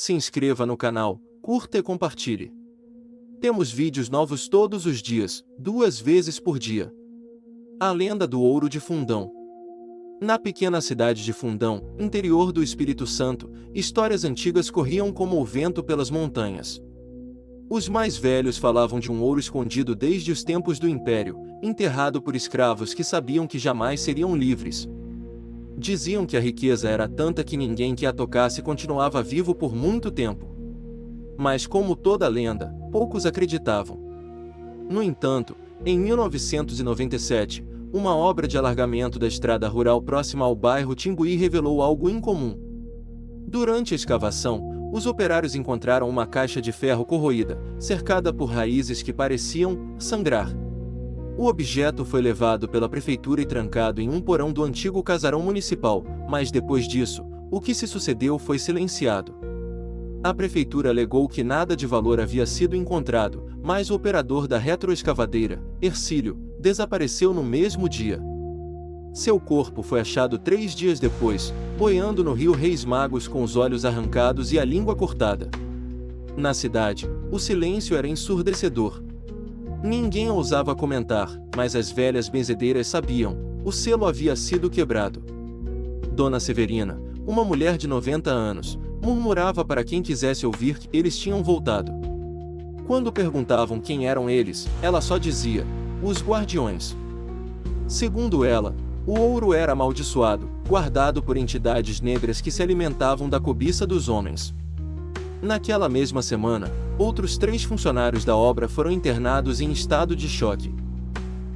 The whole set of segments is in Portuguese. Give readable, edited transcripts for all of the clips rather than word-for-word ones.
Se inscreva no canal, curta e compartilhe. Temos vídeos novos todos os dias, 2 vezes por dia. A lenda do ouro de Fundão. Na pequena cidade de Fundão, interior do Espírito Santo, histórias antigas corriam como o vento pelas montanhas. Os mais velhos falavam de um ouro escondido desde os tempos do Império, enterrado por escravos que sabiam que jamais seriam livres. Diziam que a riqueza era tanta que ninguém que a tocasse continuava vivo por muito tempo. Mas como toda lenda, poucos acreditavam. No entanto, em 1997, uma obra de alargamento da estrada rural próxima ao bairro Timbuí revelou algo incomum. Durante a escavação, os operários encontraram uma caixa de ferro corroída, cercada por raízes que pareciam sangrar. O objeto foi levado pela prefeitura e trancado em um porão do antigo casarão municipal, mas depois disso, o que se sucedeu foi silenciado. A prefeitura alegou que nada de valor havia sido encontrado, mas o operador da retroescavadeira, Hercílio, desapareceu no mesmo dia. Seu corpo foi achado 3 dias depois, boiando no rio Reis Magos com os olhos arrancados e a língua cortada. Na cidade, o silêncio era ensurdecedor. Ninguém ousava comentar, mas as velhas benzedeiras sabiam, o selo havia sido quebrado. Dona Severina, uma mulher de 90 anos, murmurava para quem quisesse ouvir que eles tinham voltado. Quando perguntavam quem eram eles, ela só dizia: os guardiões. Segundo ela, o ouro era amaldiçoado, guardado por entidades negras que se alimentavam da cobiça dos homens. Naquela mesma semana, outros 3 funcionários da obra foram internados em estado de choque.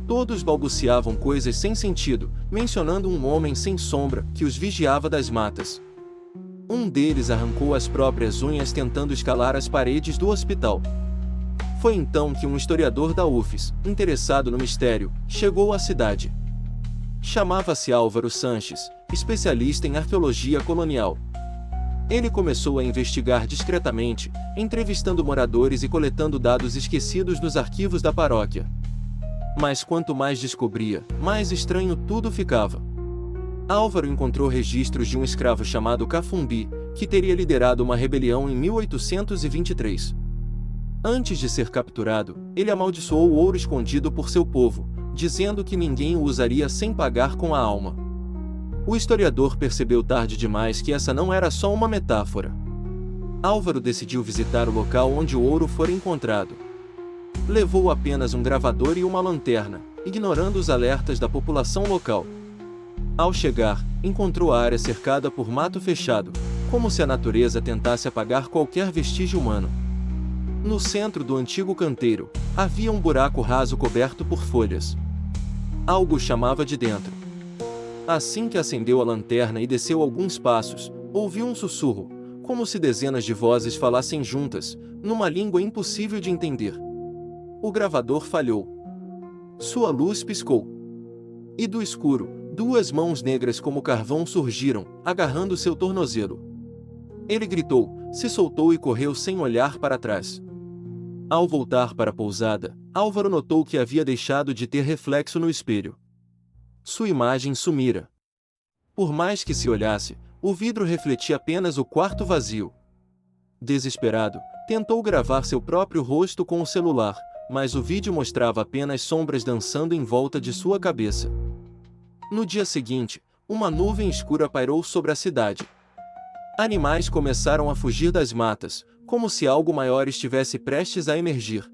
Todos balbuciavam coisas sem sentido, mencionando um homem sem sombra que os vigiava das matas. Um deles arrancou as próprias unhas tentando escalar as paredes do hospital. Foi então que um historiador da UFES, interessado no mistério, chegou à cidade. Chamava-se Álvaro Sanches, especialista em arqueologia colonial. Ele começou a investigar discretamente, entrevistando moradores e coletando dados esquecidos nos arquivos da paróquia. Mas quanto mais descobria, mais estranho tudo ficava. Álvaro encontrou registros de um escravo chamado Cafumbi, que teria liderado uma rebelião em 1823. Antes de ser capturado, ele amaldiçoou o ouro escondido por seu povo, dizendo que ninguém o usaria sem pagar com a alma. O historiador percebeu tarde demais que essa não era só uma metáfora. Álvaro decidiu visitar o local onde o ouro fora encontrado. Levou apenas um gravador e uma lanterna, ignorando os alertas da população local. Ao chegar, encontrou a área cercada por mato fechado, como se a natureza tentasse apagar qualquer vestígio humano. No centro do antigo canteiro, havia um buraco raso coberto por folhas. Algo chamava de dentro. Assim que acendeu a lanterna e desceu alguns passos, ouviu um sussurro, como se dezenas de vozes falassem juntas, numa língua impossível de entender. O gravador falhou. Sua luz piscou. E do escuro, 2 mãos negras como carvão surgiram, agarrando seu tornozelo. Ele gritou, se soltou e correu sem olhar para trás. Ao voltar para a pousada, Álvaro notou que havia deixado de ter reflexo no espelho. Sua imagem sumira. Por mais que se olhasse, o vidro refletia apenas o quarto vazio. Desesperado, tentou gravar seu próprio rosto com o celular, mas o vídeo mostrava apenas sombras dançando em volta de sua cabeça. No dia seguinte, uma nuvem escura pairou sobre a cidade. Animais começaram a fugir das matas, como se algo maior estivesse prestes a emergir.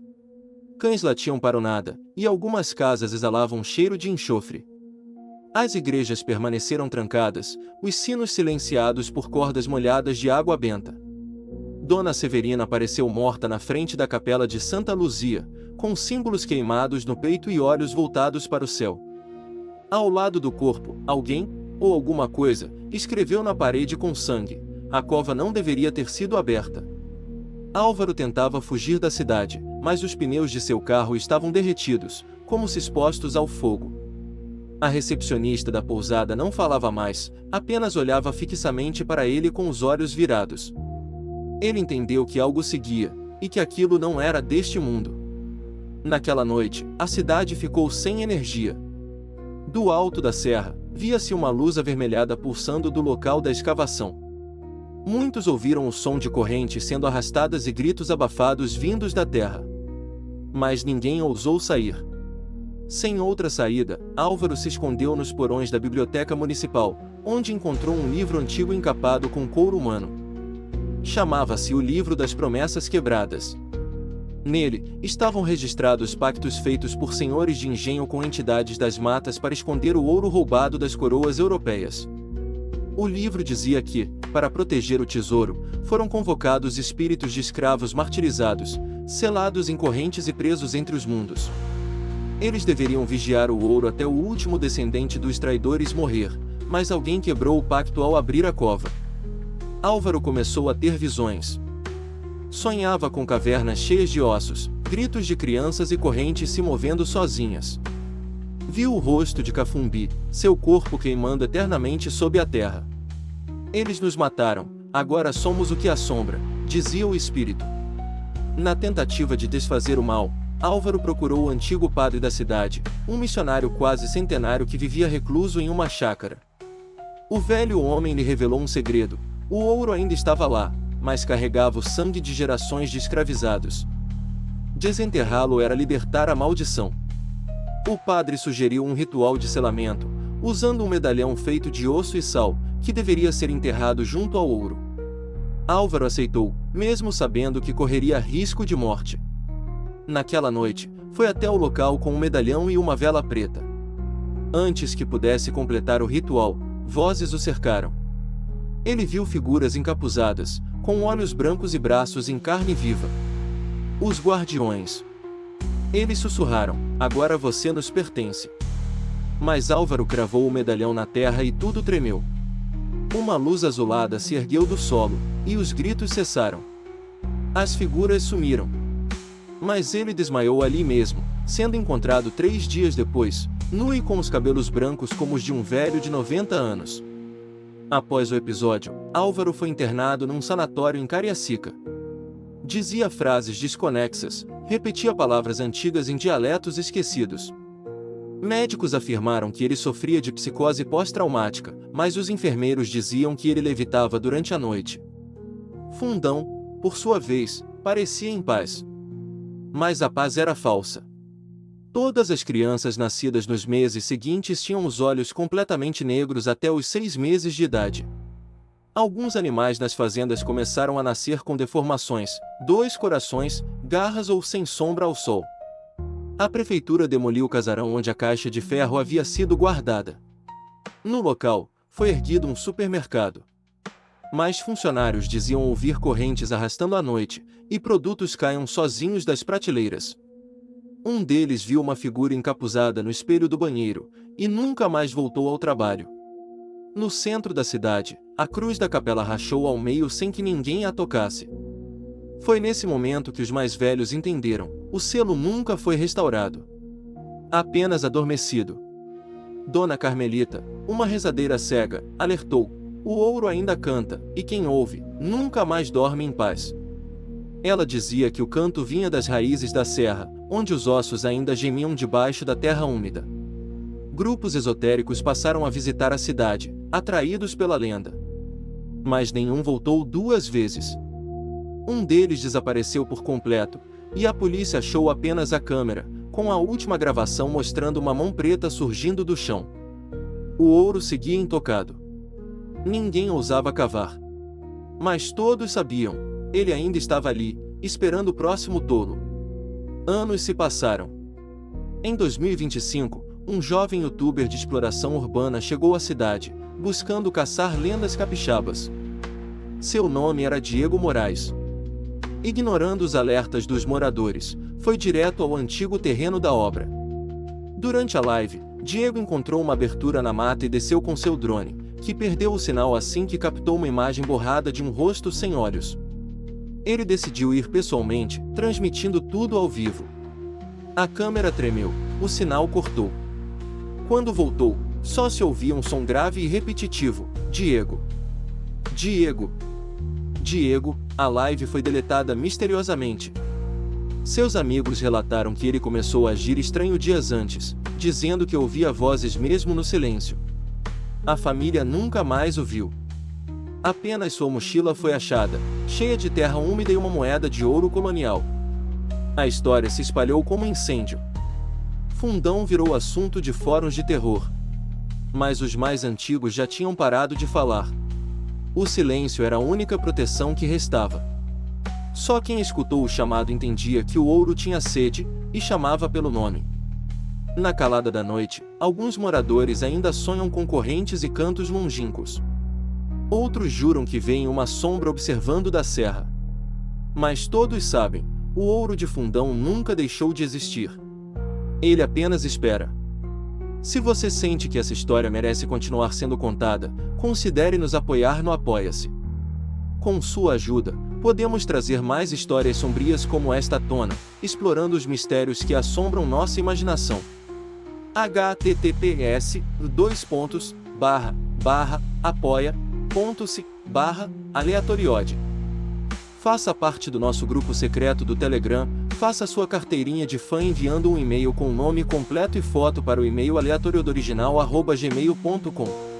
Cães latiam para o nada, e algumas casas exalavam cheiro de enxofre. As igrejas permaneceram trancadas, os sinos silenciados por cordas molhadas de água benta. Dona Severina apareceu morta na frente da capela de Santa Luzia, com símbolos queimados no peito e olhos voltados para o céu. Ao lado do corpo, alguém, ou alguma coisa, escreveu na parede com sangue: a cova não deveria ter sido aberta. Álvaro tentava fugir da cidade, mas os pneus de seu carro estavam derretidos, como se expostos ao fogo. A recepcionista da pousada não falava mais, apenas olhava fixamente para ele com os olhos virados. Ele entendeu que algo seguia, e que aquilo não era deste mundo. Naquela noite, a cidade ficou sem energia. Do alto da serra, via-se uma luz avermelhada pulsando do local da escavação. Muitos ouviram o som de correntes sendo arrastadas e gritos abafados vindos da terra. Mas ninguém ousou sair. Sem outra saída, Álvaro se escondeu nos porões da biblioteca municipal, onde encontrou um livro antigo encapado com couro humano. Chamava-se o Livro das Promessas Quebradas. Nele, estavam registrados pactos feitos por senhores de engenho com entidades das matas para esconder o ouro roubado das coroas europeias. O livro dizia que, para proteger o tesouro, foram convocados espíritos de escravos martirizados, selados em correntes e presos entre os mundos. Eles deveriam vigiar o ouro até o último descendente dos traidores morrer, mas alguém quebrou o pacto ao abrir a cova. Álvaro começou a ter visões. Sonhava com cavernas cheias de ossos, gritos de crianças e correntes se movendo sozinhas. Viu o rosto de Cafumbi, seu corpo queimando eternamente sob a terra. Eles nos mataram, agora somos o que assombra, dizia o espírito. Na tentativa de desfazer o mal, Álvaro procurou o antigo padre da cidade, um missionário quase centenário que vivia recluso em uma chácara. O velho homem lhe revelou um segredo: o ouro ainda estava lá, mas carregava o sangue de gerações de escravizados. Desenterrá-lo era libertar a maldição. O padre sugeriu um ritual de selamento, usando um medalhão feito de osso e sal, que deveria ser enterrado junto ao ouro. Álvaro aceitou, mesmo sabendo que correria risco de morte. Naquela noite, foi até o local com um medalhão e uma vela preta. Antes que pudesse completar o ritual, vozes o cercaram. Ele viu figuras encapuzadas, com olhos brancos e braços em carne viva. Os guardiões. Eles sussurraram: agora você nos pertence. Mas Álvaro cravou o medalhão na terra e tudo tremeu. Uma luz azulada se ergueu do solo, e os gritos cessaram. As figuras sumiram. Mas ele desmaiou ali mesmo, sendo encontrado 3 dias depois, nu e com os cabelos brancos como os de um velho de 90 anos. Após o episódio, Álvaro foi internado num sanatório em Cariacica. Dizia frases desconexas, repetia palavras antigas em dialetos esquecidos. Médicos afirmaram que ele sofria de psicose pós-traumática, mas os enfermeiros diziam que ele levitava durante a noite. Fundão, por sua vez, parecia em paz. Mas a paz era falsa. Todas as crianças nascidas nos meses seguintes tinham os olhos completamente negros até os 6 meses de idade. Alguns animais nas fazendas começaram a nascer com deformações, 2 corações, garras ou sem sombra ao sol. A prefeitura demoliu o casarão onde a caixa de ferro havia sido guardada. No local, foi erguido um supermercado. Mas funcionários diziam ouvir correntes arrastando à noite, e produtos caiam sozinhos das prateleiras. Um deles viu uma figura encapuzada no espelho do banheiro, e nunca mais voltou ao trabalho. No centro da cidade, a cruz da capela rachou ao meio sem que ninguém a tocasse. Foi nesse momento que os mais velhos entenderam: o selo nunca foi restaurado. Apenas adormecido. Dona Carmelita, uma rezadeira cega, alertou: o ouro ainda canta, e quem ouve, nunca mais dorme em paz. Ela dizia que o canto vinha das raízes da serra, onde os ossos ainda gemiam debaixo da terra úmida. Grupos esotéricos passaram a visitar a cidade, atraídos pela lenda. Mas nenhum voltou 2 vezes. Um deles desapareceu por completo, e a polícia achou apenas a câmera, com a última gravação mostrando uma mão preta surgindo do chão. O ouro seguia intocado. Ninguém ousava cavar. Mas todos sabiam: ele ainda estava ali, esperando o próximo tolo. Anos se passaram. Em 2025, um jovem youtuber de exploração urbana chegou à cidade, buscando caçar lendas capixabas. Seu nome era Diego Moraes. Ignorando os alertas dos moradores, foi direto ao antigo terreno da obra. Durante a live, Diego encontrou uma abertura na mata e desceu com seu drone, que perdeu o sinal assim que captou uma imagem borrada de um rosto sem olhos. Ele decidiu ir pessoalmente, transmitindo tudo ao vivo. A câmera tremeu, o sinal cortou. Quando voltou, só se ouvia um som grave e repetitivo: Diego. Diego. Diego. A live foi deletada misteriosamente. Seus amigos relataram que ele começou a agir estranho dias antes, dizendo que ouvia vozes mesmo no silêncio. A família nunca mais o viu. Apenas sua mochila foi achada, cheia de terra úmida e uma moeda de ouro colonial. A história se espalhou como um incêndio. Fundão virou assunto de fóruns de terror. Mas os mais antigos já tinham parado de falar. O silêncio era a única proteção que restava. Só quem escutou o chamado entendia que o ouro tinha sede, e chamava pelo nome. Na calada da noite, alguns moradores ainda sonham com correntes e cantos longínquos. Outros juram que veem uma sombra observando da serra. Mas todos sabem, o ouro de Fundão nunca deixou de existir. Ele apenas espera. Se você sente que essa história merece continuar sendo contada, considere nos apoiar no Apoia-se. Com sua ajuda, podemos trazer mais histórias sombrias como esta à tona, explorando os mistérios que assombram nossa imaginação. https://apoia.se/aleatoriode. Faça parte do nosso grupo secreto do Telegram, faça sua carteirinha de fã enviando um e-mail com o nome completo e foto para o e-mail aleatoriodoriginal@gmail.com.